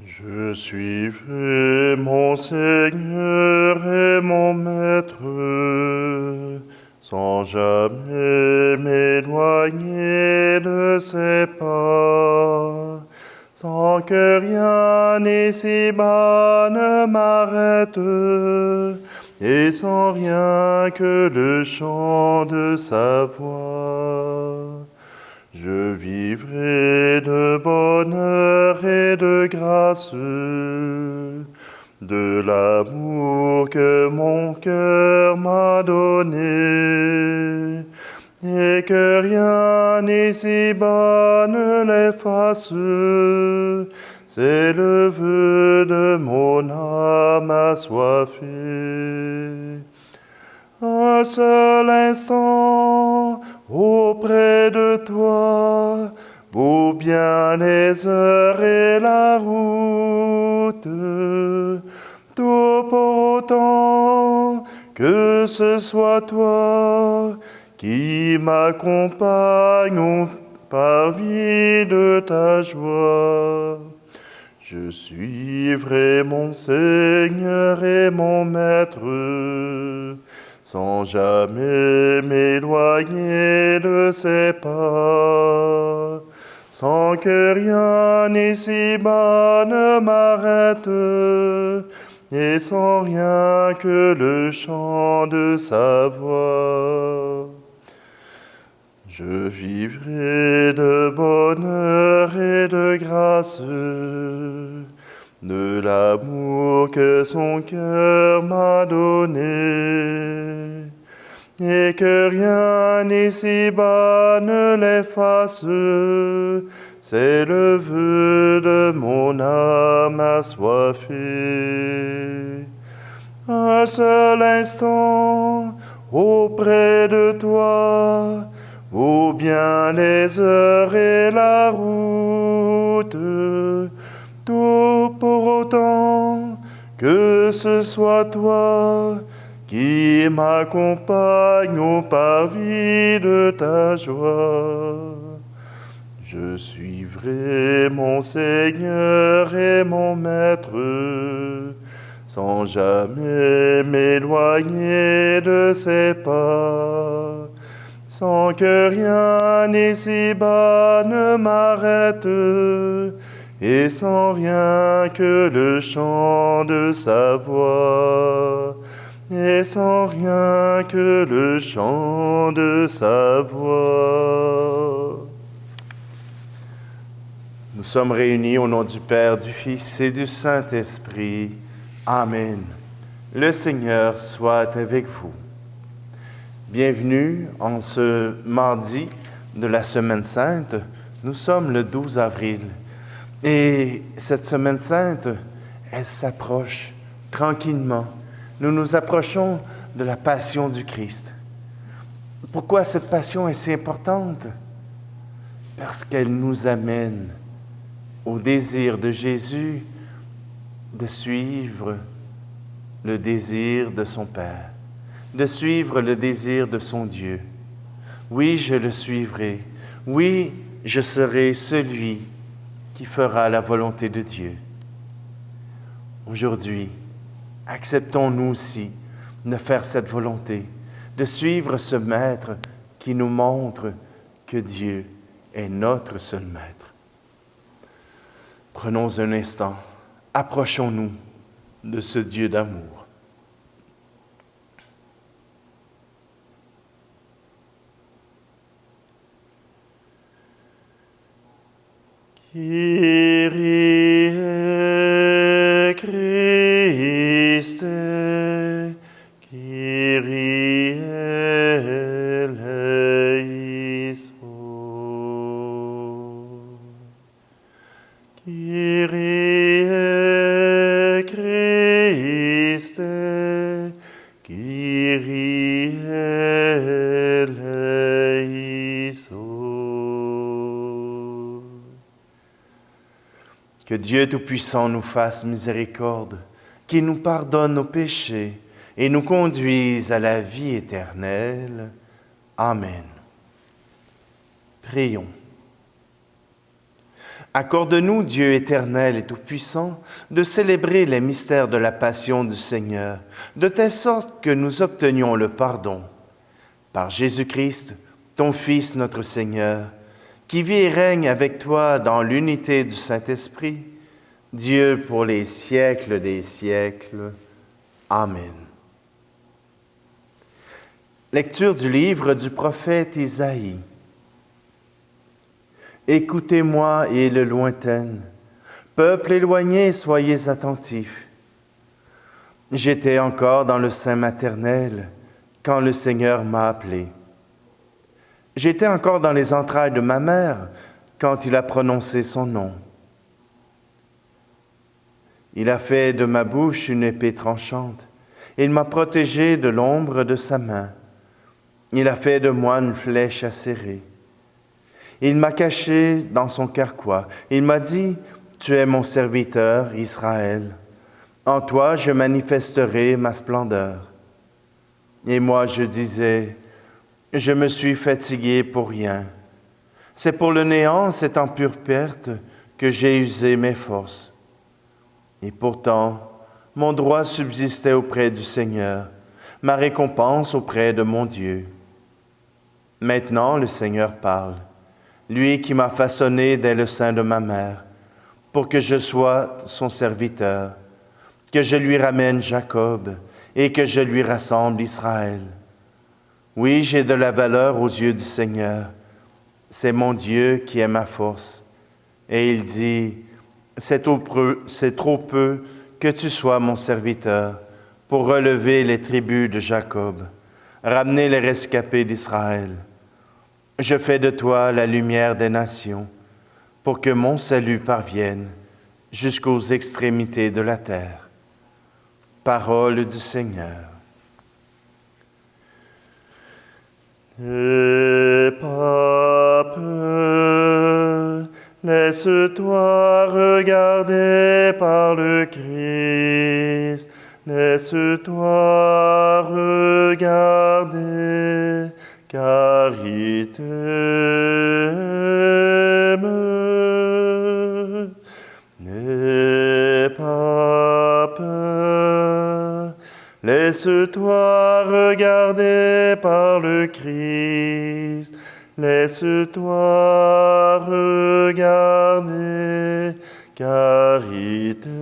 Je suivrai mon Seigneur et mon Maître, sans jamais m'éloigner de ses pas, sans que rien ici-bas ne m'arrête, et sans rien que le chant de sa voix. Je vivrai de bonheur et de grâce, de l'amour que mon cœur m'a donné, et que rien ici-bas ne l'efface. C'est le vœu de mon âme assoiffée. Un seul instant auprès de toi vaut bien les heures et la route. Tout pour autant que ce soit toi qui m'accompagne au parvis de ta joie. Je suivrai mon Seigneur et mon Maître, sans jamais m'éloigner de ses pas, sans que rien ici-bas ne m'arrête, et sans rien que le chant de sa voix. Je vivrai de bonheur et de grâce, de l'amour que son cœur m'a donné, et que rien ici-bas ne l'efface. C'est le vœu de mon âme assoiffée. Un seul instant auprès de toi vaut bien les heures et la route. Tout pour autant que ce soit toi qui m'accompagne au parvis de ta joie. Je suivrai mon Seigneur et mon Maître, sans jamais m'éloigner de ses pas, sans que rien ici-bas ne m'arrête, et sans rien que le chant de sa voix, et sans rien que le chant de sa voix. Nous sommes réunis au nom du Père, du Fils et du Saint-Esprit. Amen. Le Seigneur soit avec vous. Bienvenue en ce mardi de la Semaine Sainte. Nous sommes le 12 avril. Et cette Semaine Sainte, elle s'approche tranquillement. Nous nous approchons de la passion du Christ. Pourquoi cette passion est si importante? Parce qu'elle nous amène au désir de Jésus de suivre le désir de son Père, de suivre le désir de son Dieu. Oui, je le suivrai. Oui, je serai celui qui fera la volonté de Dieu. Aujourd'hui, acceptons-nous aussi de faire cette volonté, de suivre ce Maître qui nous montre que Dieu est notre seul Maître. Prenons un instant, approchons-nous de ce Dieu d'amour. Kyrie Christe, Kyrie eleison. Kyrie Christe, Kyrie eleison. Que Dieu Tout-Puissant nous fasse miséricorde, qu'il nous pardonne nos péchés et nous conduise à la vie éternelle. Amen. Prions. Accorde-nous, Dieu éternel et tout-puissant, de célébrer les mystères de la passion du Seigneur, de telle sorte que nous obtenions le pardon. Par Jésus-Christ, ton Fils, notre Seigneur, qui vit et règne avec toi dans l'unité du Saint-Esprit, Dieu pour les siècles des siècles. Amen. Lecture du livre du prophète Isaïe. Écoutez-moi, îles lointaines, peuple éloigné, soyez attentifs. J'étais encore dans le sein maternel quand le Seigneur m'a appelé. J'étais encore dans les entrailles de ma mère quand il a prononcé son nom. Il a fait de ma bouche une épée tranchante. Il m'a protégé de l'ombre de sa main. Il a fait de moi une flèche acérée. Il m'a caché dans son carquois. Il m'a dit, « Tu es mon serviteur, Israël. En toi, je manifesterai ma splendeur. » Et moi, je disais, « Je me suis fatigué pour rien. C'est pour le néant, c'est en pure perte que j'ai usé mes forces. » Et pourtant, mon droit subsistait auprès du Seigneur, ma récompense auprès de mon Dieu. Maintenant, le Seigneur parle. Lui qui m'a façonné dès le sein de ma mère, pour que je sois son serviteur, que je lui ramène Jacob et que je lui rassemble Israël. Oui, j'ai de la valeur aux yeux du Seigneur. C'est mon Dieu qui est ma force. Et il dit, c'est trop peu que tu sois mon serviteur pour relever les tribus de Jacob, ramener les rescapés d'Israël. Je fais de toi la lumière des nations, pour que mon salut parvienne jusqu'aux extrémités de la terre. Parole du Seigneur. N'aie pas peur, laisse-toi regarder par le Christ, laisse-toi regarder, car il t'aime. N'aie pas peur, laisse-toi regarder par le Christ, laisse-toi regarder, car il t'aime.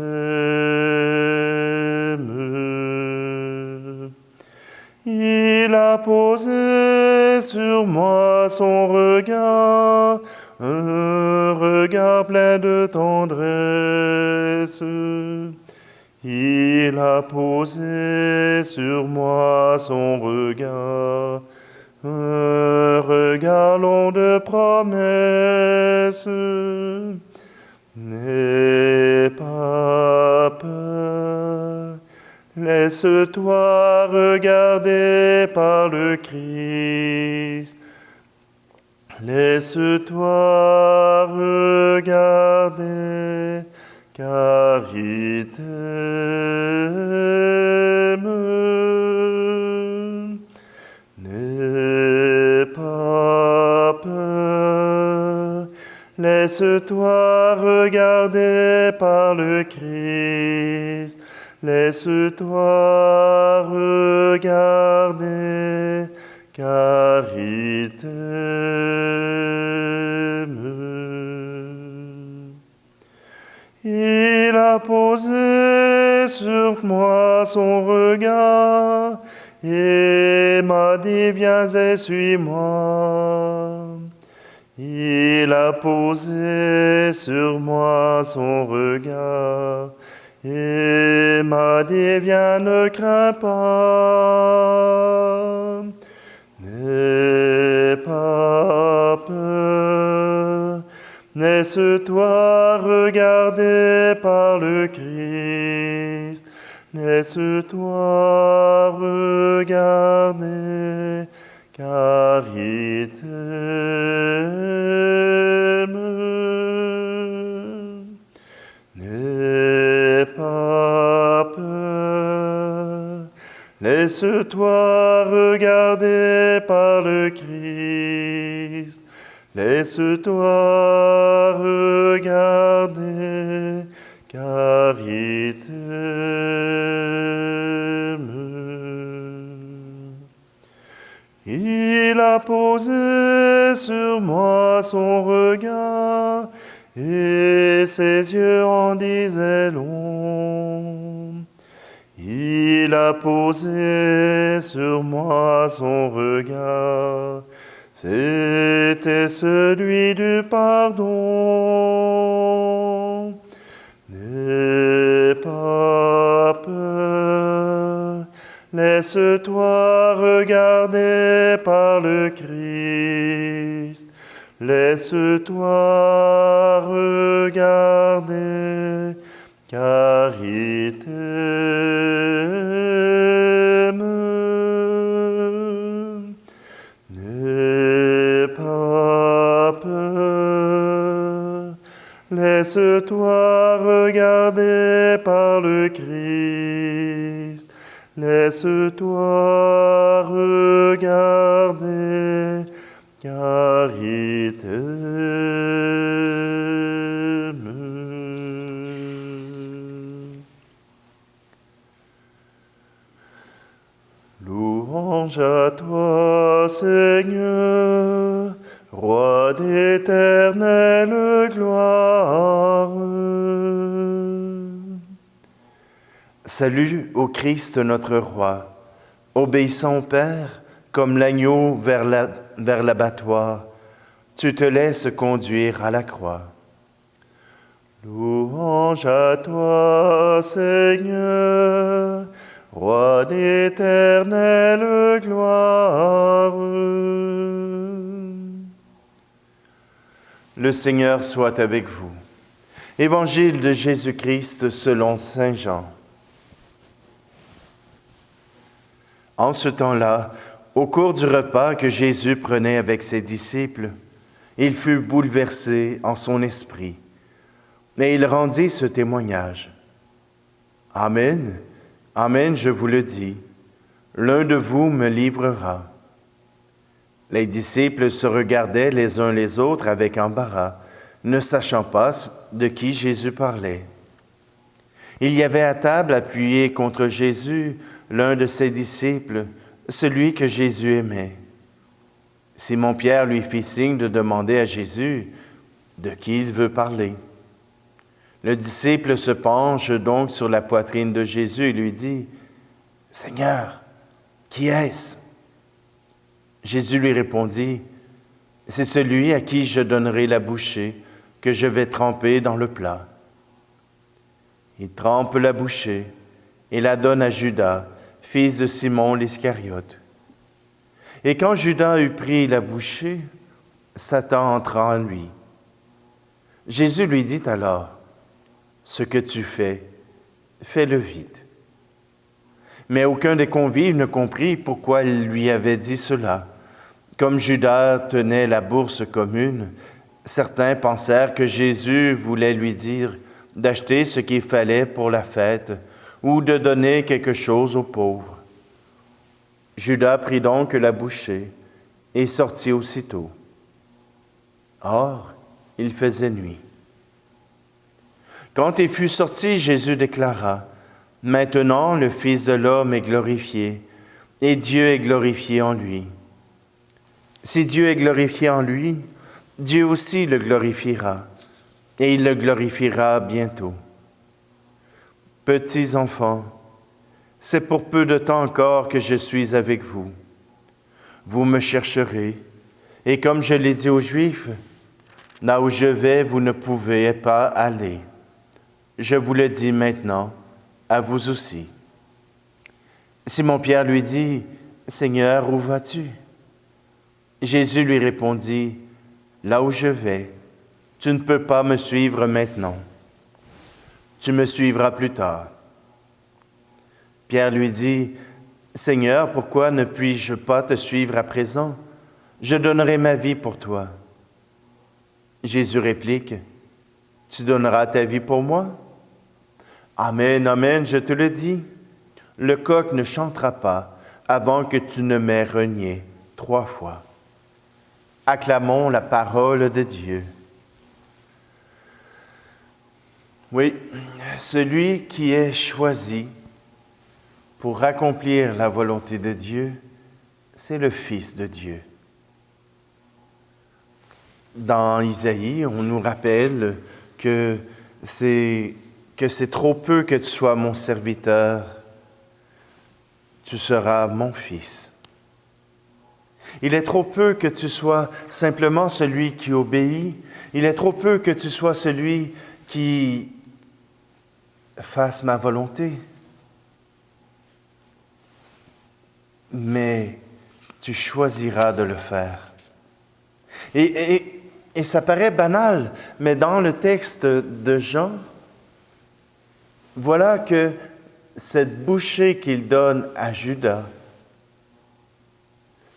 Il a posé sur moi son regard, un regard plein de tendresse. Il a posé sur moi son regard, un regard long de promesses. N'aie pas peur, laisse-toi regarder par le Christ. Laisse-toi regarder, car il t'aime. N'aie pas peur, laisse-toi regarder par le Christ. Laisse-toi regarder, car il t'aime. Il a posé sur moi son regard et m'a dit, viens et suis-moi. Il a posé sur moi son regard et m'a dit, viens, ne crains pas. N'aie pas peur, laisse-toi regarder par le Christ. Laisse-toi regarder, car il t'aime. N'aie pas peur, laisse-toi regarder par le Christ. Laisse-toi regarder, regarder, car il t'aime. Il a posé sur moi son regard, et ses yeux en disaient long. Il a posé sur moi son regard, c'était celui du pardon. N'aie pas peur, laisse-toi regarder par le Christ. Laisse-toi regarder, car il t'aime. N'aie pas peur, laisse-toi regarder par le Christ. Laisse-toi regarder, car il t'aime. Louange à toi, Seigneur, Roi d'éternelle gloire. Salut au Christ notre Roi, obéissant au Père, comme l'agneau vers l'abattoir, tu te laisses conduire à la croix. Louange à toi, Seigneur, Roi d'éternelle gloire. Le Seigneur soit avec vous. Évangile de Jésus-Christ selon saint Jean. En ce temps-là, au cours du repas que Jésus prenait avec ses disciples, il fut bouleversé en son esprit, et il rendit ce témoignage. Amen, amen, je vous le dis, l'un de vous me livrera. Les disciples se regardaient les uns les autres avec embarras, ne sachant pas de qui Jésus parlait. Il y avait à table, appuyé contre Jésus, l'un de ses disciples, celui que Jésus aimait. Simon-Pierre lui fit signe de demander à Jésus de qui il veut parler. Le disciple se penche donc sur la poitrine de Jésus et lui dit, « Seigneur, qui est-ce » Jésus lui répondit, « C'est celui à qui je donnerai la bouchée que je vais tremper dans le plat. » Il trempe la bouchée et la donne à Judas, fils de Simon l'Iscariote. Et quand Judas eut pris la bouchée, Satan entra en lui. Jésus lui dit alors, « Ce que tu fais, fais-le vite. » Mais aucun des convives ne comprit pourquoi il lui avait dit cela. Comme Judas tenait la bourse commune, certains pensèrent que Jésus voulait lui dire d'acheter ce qu'il fallait pour la fête ou de donner quelque chose aux pauvres. Judas prit donc la bouchée et sortit aussitôt. Or, il faisait nuit. Quand il fut sorti, Jésus déclara, « Maintenant le Fils de l'homme est glorifié, et Dieu est glorifié en lui. Si Dieu est glorifié en lui, Dieu aussi le glorifiera, et il le glorifiera bientôt. Petits enfants, c'est pour peu de temps encore que je suis avec vous. Vous me chercherez, et comme je l'ai dit aux Juifs, là où je vais, vous ne pouvez pas aller. Je vous le dis maintenant, à vous aussi. » Simon-Pierre lui dit, « Seigneur, où vas-tu? » Jésus lui répondit, « Là où je vais, tu ne peux pas me suivre maintenant. Tu me suivras plus tard. » Pierre lui dit, « Seigneur, pourquoi ne puis-je pas te suivre à présent? Je donnerai ma vie pour toi. » Jésus réplique, « Tu donneras ta vie pour moi? Amen, amen, je te le dis, le coq ne chantera pas avant que tu ne m'aies renié 3 fois. » Acclamons la parole de Dieu. Oui, celui qui est choisi pour accomplir la volonté de Dieu, c'est le Fils de Dieu. Dans Isaïe, on nous rappelle que c'est trop peu que tu sois mon serviteur, tu seras mon fils. Il est trop peu que tu sois simplement celui qui obéit, il est trop peu que tu sois celui qui fasse ma volonté. Mais tu choisiras de le faire. Et ça paraît banal, mais dans le texte de Jean, voilà que cette bouchée qu'il donne à Judas,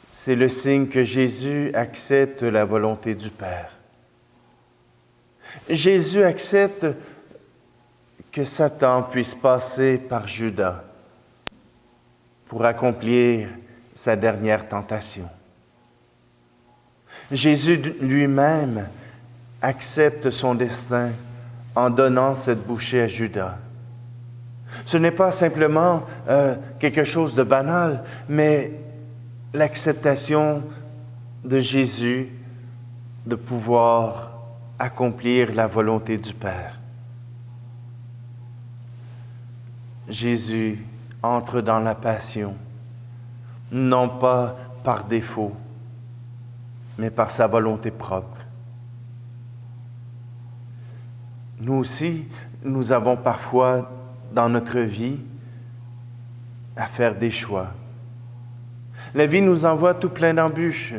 c'est le signe que Jésus accepte la volonté du Père. Jésus accepte que Satan puisse passer par Judas pour accomplir sa dernière tentation. Jésus lui-même accepte son destin en donnant cette bouchée à Judas. Ce n'est pas simplement quelque chose de banal, mais l'acceptation de Jésus de pouvoir accomplir la volonté du Père. Jésus entre dans la passion, non pas par défaut, mais par sa volonté propre. Nous aussi, nous avons parfois dans notre vie à faire des choix. La vie nous envoie tout plein d'embûches.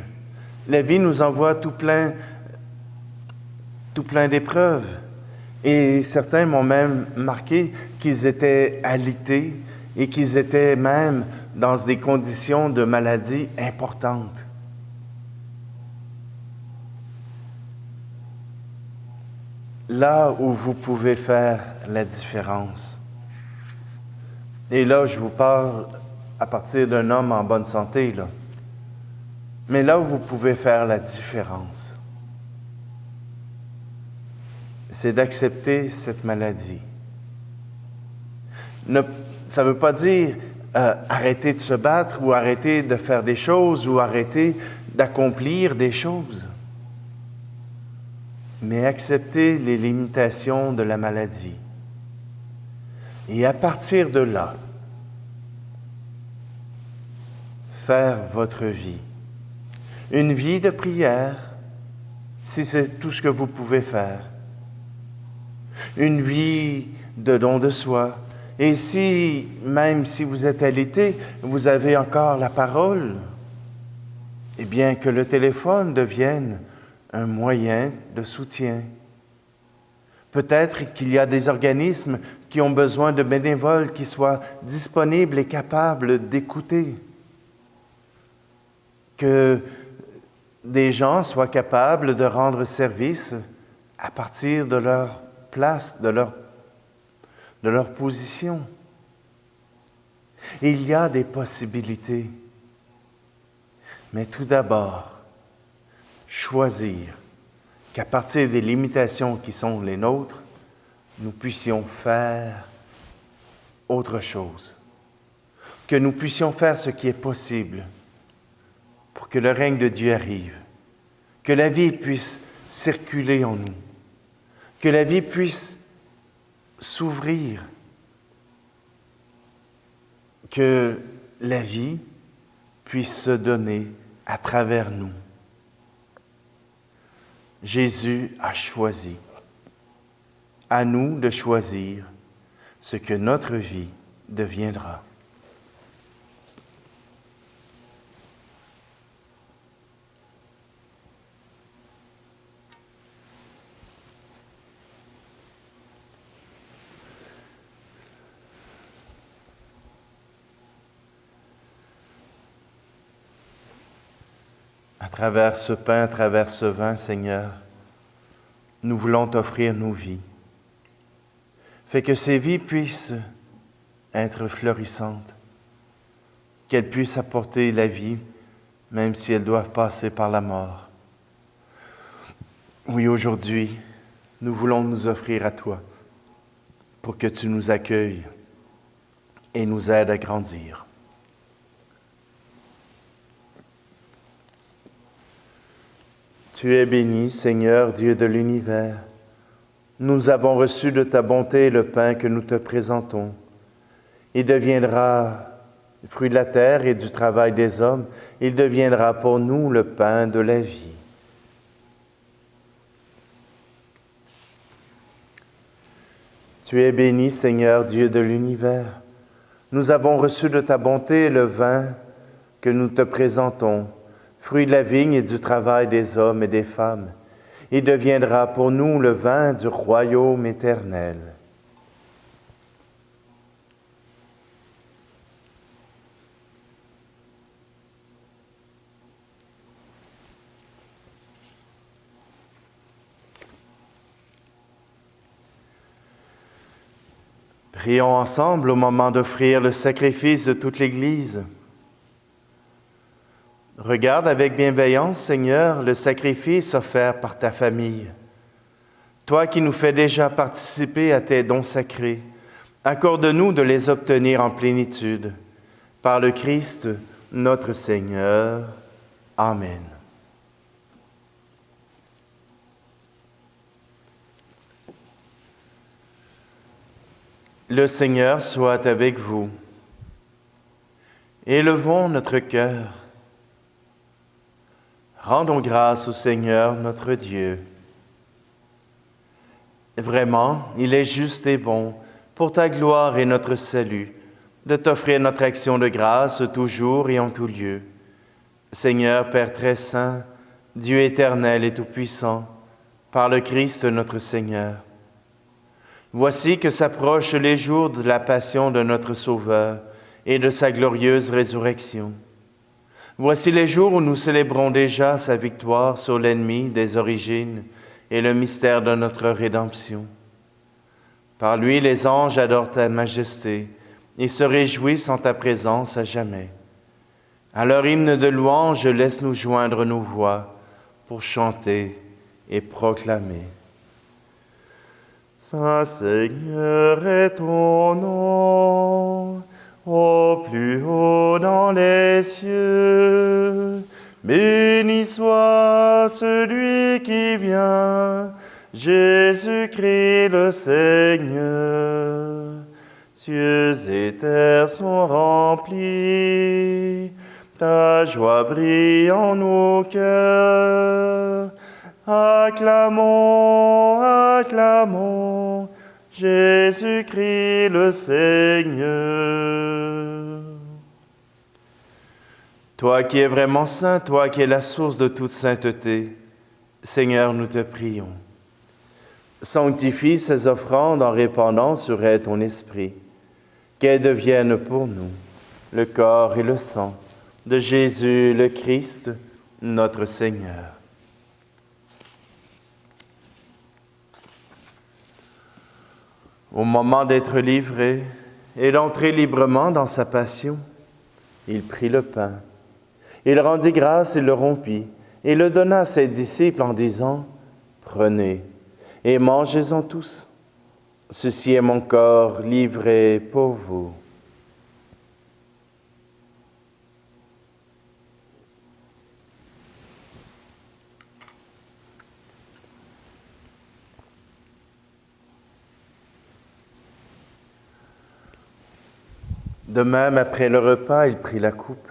La vie nous envoie tout plein d'épreuves. Et certains m'ont même marqué qu'ils étaient alités et qu'ils étaient même dans des conditions de maladie importantes. Là où vous pouvez faire la différence, et là je vous parle à partir d'un homme en bonne santé, là. Mais là où vous pouvez faire la différence, c'est d'accepter cette maladie. Ça ne veut pas dire arrêter de se battre ou arrêter de faire des choses ou arrêter d'accomplir des choses, mais accepter les limitations de la maladie. Et à partir de là, faire votre vie. Une vie de prière, si c'est tout ce que vous pouvez faire. Une vie de don de soi. Et si, même si vous êtes alité, vous avez encore la parole, eh bien que le téléphone devienne un moyen de soutien. Peut-être qu'il y a des organismes qui ont besoin de bénévoles qui soient disponibles et capables d'écouter. Que des gens soient capables de rendre service à partir de leur place, de leur position. Il y a des possibilités. Mais tout d'abord, choisir qu'à partir des limitations qui sont les nôtres, nous puissions faire autre chose. Que nous puissions faire ce qui est possible pour que le règne de Dieu arrive, que la vie puisse circuler en nous, que la vie puisse s'ouvrir, que la vie puisse se donner à travers nous. Jésus a choisi. À nous de choisir ce que notre vie deviendra. À travers ce pain, à travers ce vin, Seigneur, nous voulons t'offrir nos vies. Fais que ces vies puissent être florissantes, qu'elles puissent apporter la vie, même si elles doivent passer par la mort. Oui, aujourd'hui, nous voulons nous offrir à toi. pour que tu nous accueilles et nous aides à grandir. Tu es béni, Seigneur, Dieu de l'univers. Nous avons reçu de ta bonté le pain que nous te présentons. Il deviendra fruit de la terre et du travail des hommes. Il deviendra pour nous le pain de la vie. Tu es béni, Seigneur, Dieu de l'univers. Nous avons reçu de ta bonté le vin que nous te présentons, fruit de la vigne et du travail des hommes et des femmes. Il deviendra pour nous le vin du royaume éternel. Prions ensemble au moment d'offrir le sacrifice de toute l'Église. Regarde avec bienveillance, Seigneur, le sacrifice offert par ta famille. Toi qui nous fais déjà participer à tes dons sacrés, accorde-nous de les obtenir en plénitude. Par le Christ, notre Seigneur. Amen. Le Seigneur soit avec vous. Élevons notre cœur. Rendons grâce au Seigneur notre Dieu. Vraiment, il est juste et bon, pour ta gloire et notre salut, de t'offrir notre action de grâce toujours et en tout lieu. Seigneur, Père très saint, Dieu éternel et tout-puissant, par le Christ notre Seigneur. Voici que s'approchent les jours de la passion de notre Sauveur et de sa glorieuse résurrection. Voici les jours où nous célébrons déjà sa victoire sur l'ennemi des origines et le mystère de notre rédemption. Par lui, les anges adorent ta majesté et se réjouissent en ta présence à jamais. À leur hymne de louange, laisse-nous joindre nos voix pour chanter et proclamer. Saint Seigneur est ton nom, au plus haut dans les cieux. Béni soit celui qui vient, Jésus-Christ le Seigneur. Cieux et terre sont remplis, ta joie brille en nos cœurs. Acclamons, acclamons, Jésus-Christ le Seigneur. Toi qui es vraiment saint, toi qui es la source de toute sainteté, Seigneur, nous te prions. Sanctifie ces offrandes en répandant sur elles ton esprit, qu'elles deviennent pour nous le corps et le sang de Jésus le Christ, notre Seigneur. Au moment d'être livré et d'entrer librement dans sa passion, il prit le pain. Il rendit grâce et le rompit, et le donna à ses disciples en disant, « Prenez et mangez-en tous. Ceci est mon corps livré pour vous. » De même, après le repas, il prit la coupe.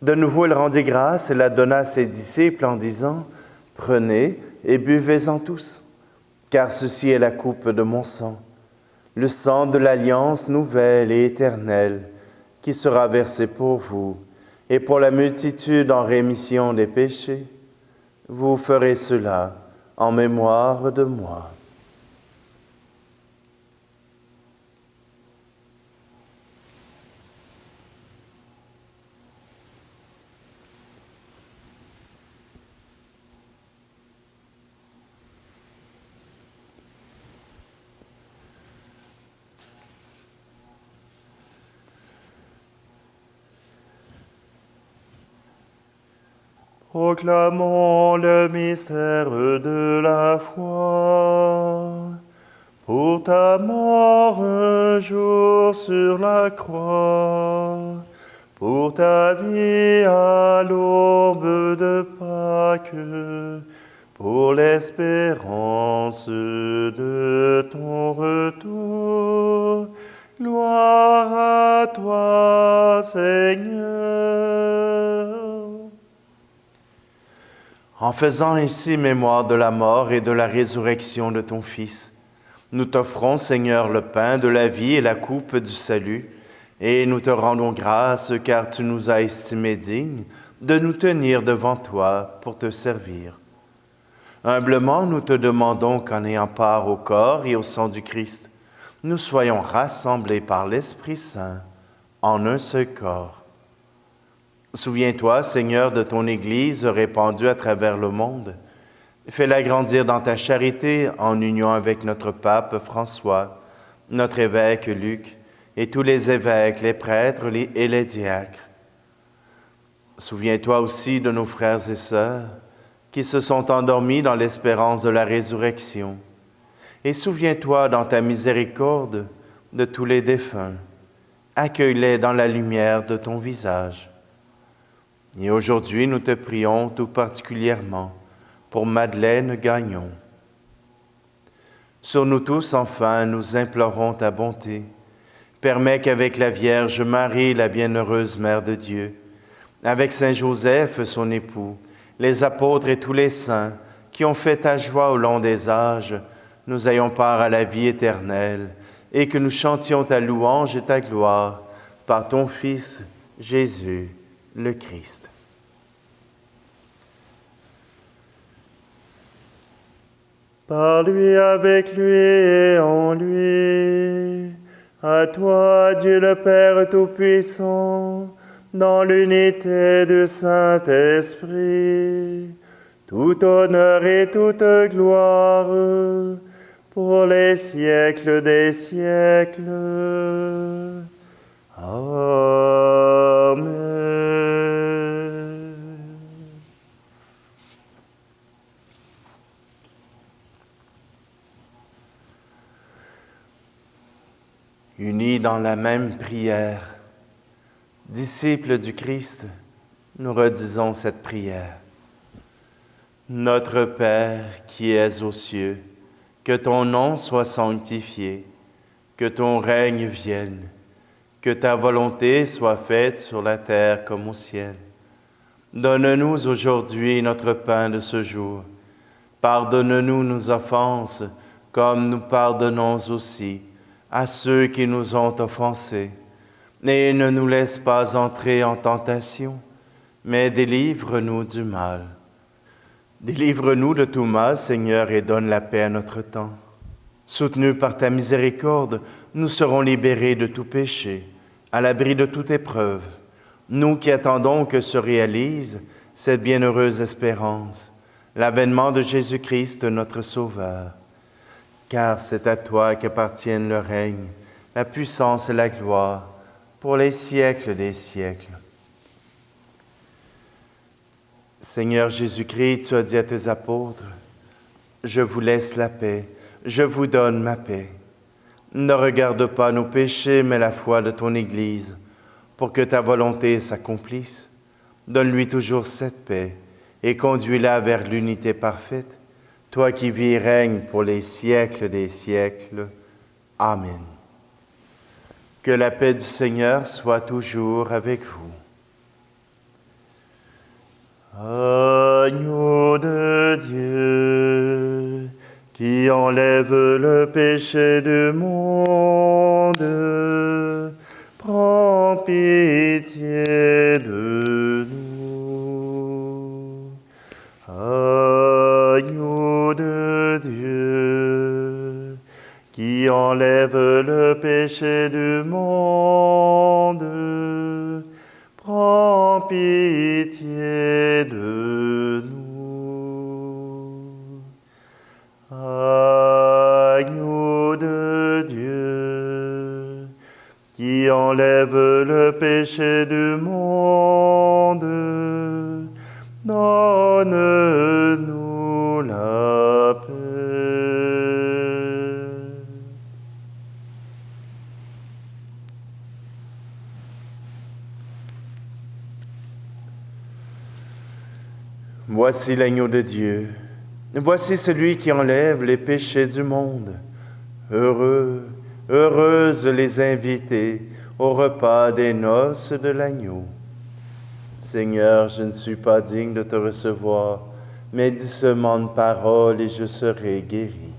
De nouveau, il rendit grâce et la donna à ses disciples en disant, « Prenez et buvez-en tous, car ceci est la coupe de mon sang, le sang de l'alliance nouvelle et éternelle, qui sera versé pour vous et pour la multitude en rémission des péchés. Vous ferez cela en mémoire de moi. » Proclamons le mystère de la foi. pour ta mort un jour sur la croix, pour ta vie à l'aube de Pâques, pour l'espérance de ton retour. Gloire à toi, Seigneur. En faisant ainsi mémoire de la mort et de la résurrection de ton Fils, nous t'offrons, Seigneur, le pain de la vie et la coupe du salut, et nous te rendons grâce car tu nous as estimés dignes de nous tenir devant toi pour te servir. Humblement, nous te demandons qu'en ayant part au corps et au sang du Christ, nous soyons rassemblés par l'Esprit Saint en un seul corps. Souviens-toi, Seigneur, de ton Église répandue à travers le monde. Fais-la grandir dans ta charité en union avec notre pape François, notre évêque Luc et tous les évêques, les prêtres et les diacres. Souviens-toi aussi de nos frères et sœurs qui se sont endormis dans l'espérance de la résurrection. Et souviens-toi dans ta miséricorde de tous les défunts. Accueille-les dans la lumière de ton visage. Et aujourd'hui, nous te prions tout particulièrement pour Madeleine Gagnon. Sur nous tous, enfin, nous implorons ta bonté. Permets qu'avec la Vierge Marie, la bienheureuse Mère de Dieu, avec Saint Joseph, son époux, les apôtres et tous les saints qui ont fait ta joie au long des âges, nous ayons part à la vie éternelle et que nous chantions ta louange et ta gloire par ton Fils, Jésus, le Christ. Par lui, avec lui et en lui, à toi, Dieu le Père Tout-Puissant, dans l'unité du Saint-Esprit, tout honneur et toute gloire pour les siècles des siècles. Amen. Unis dans la même prière, disciples du Christ, nous redisons cette prière. Notre Père qui es aux cieux, que ton nom soit sanctifié, que ton règne vienne, que ta volonté soit faite sur la terre comme au ciel. Donne-nous aujourd'hui notre pain de ce jour. Pardonne-nous nos offenses, comme nous pardonnons aussi à ceux qui nous ont offensés. Et ne nous laisse pas entrer en tentation, mais délivre-nous du mal. Délivre-nous de tout mal, Seigneur, et donne la paix à notre temps. Soutenus par ta miséricorde, nous serons libérés de tout péché, à l'abri de toute épreuve. Nous qui attendons que se réalise cette bienheureuse espérance, l'avènement de Jésus-Christ, notre Sauveur. Car c'est à toi qu'appartiennent le règne, la puissance et la gloire, pour les siècles des siècles. Seigneur Jésus-Christ, tu as dit à tes apôtres, « Je vous laisse la paix, je vous donne ma paix. Ne regarde pas nos péchés, mais la foi de ton Église, pour que ta volonté s'accomplisse. Donne-lui toujours cette paix et conduis-la vers l'unité parfaite, toi qui vis et règnes pour les siècles des siècles. Amen. Que la paix du Seigneur soit toujours avec vous. Agneau de Dieu, qui enlève le péché du monde, prends pitié de nous. Agneau de Dieu, qui enlève le péché du monde, prends pitié de nous. Agneau de Dieu, qui enlève le péché du monde, donne-nous la paix. Voici l'agneau de Dieu. Voici celui qui enlève les péchés du monde. Heureux, heureuses les invités au repas des noces de l'agneau. Seigneur, je ne suis pas digne de te recevoir, mais dis seulement une parole et je serai guéri.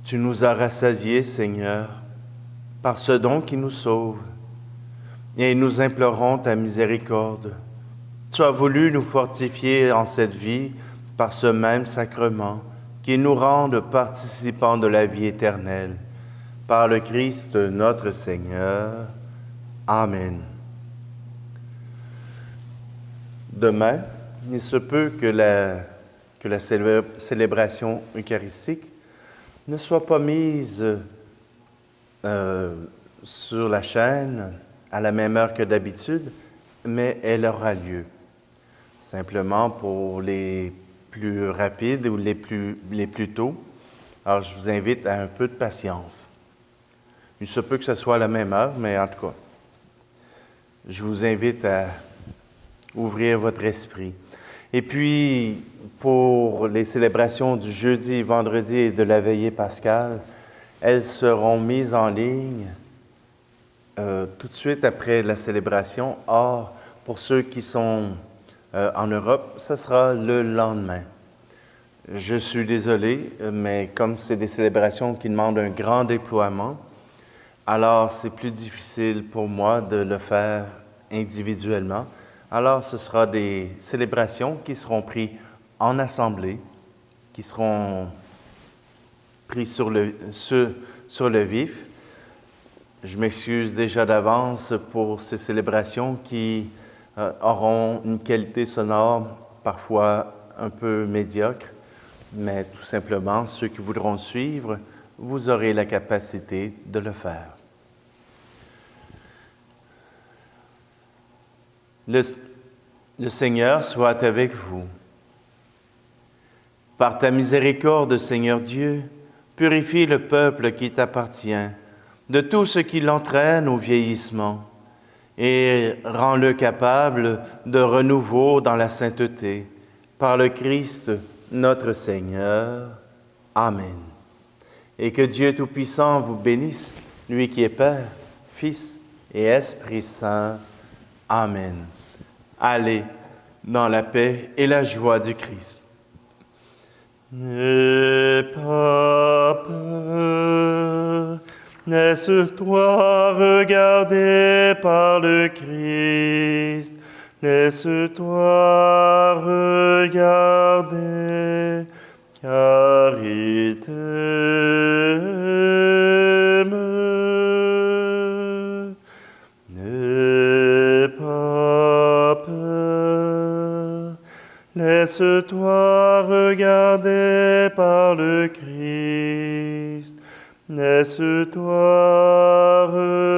Tu nous as rassasiés, Seigneur, par ce don qui nous sauve, et nous implorons ta miséricorde. Tu as voulu nous fortifier en cette vie par ce même sacrement qui nous rende participants de la vie éternelle. Par le Christ notre Seigneur. Amen. Demain, il se peut que la célébration eucharistique ne soit pas mise sur la chaîne à la même heure que d'habitude, mais elle aura lieu. Simplement pour les plus rapides ou les plus tôt. Alors, je vous invite à un peu de patience. Il se peut que ce soit à la même heure, mais en tout cas, je vous invite à ouvrir votre esprit. Et puis, pour les célébrations du jeudi, vendredi et de la veillée pascale, elles seront mises en ligne tout de suite après la célébration. Or, pour ceux qui sont en Europe, ce sera le lendemain. Je suis désolé, mais comme c'est des célébrations qui demandent un grand déploiement, alors c'est plus difficile pour moi de le faire individuellement. Alors, ce sera des célébrations qui seront prises en assemblée, qui seront prises sur le vif. Je m'excuse déjà d'avance pour ces célébrations qui auront une qualité sonore parfois un peu médiocre, mais tout simplement, ceux qui voudront suivre, vous aurez la capacité de le faire. Le Seigneur soit avec vous. Par ta miséricorde, Seigneur Dieu, purifie le peuple qui t'appartient de tout ce qui l'entraîne au vieillissement et rends-le capable de renouveau dans la sainteté. Par le Christ, notre Seigneur. Amen. Et que Dieu Tout-Puissant vous bénisse, lui qui est Père, Fils et Esprit Saint. Amen. Allez dans la paix et la joie du Christ. N'aie pas peur, laisse-toi regarder par le Christ. Laisse-toi regarder, car il t'aime. N'aie pas peur, laisse-toi regarder par le Christ. Laisse-toi regarder.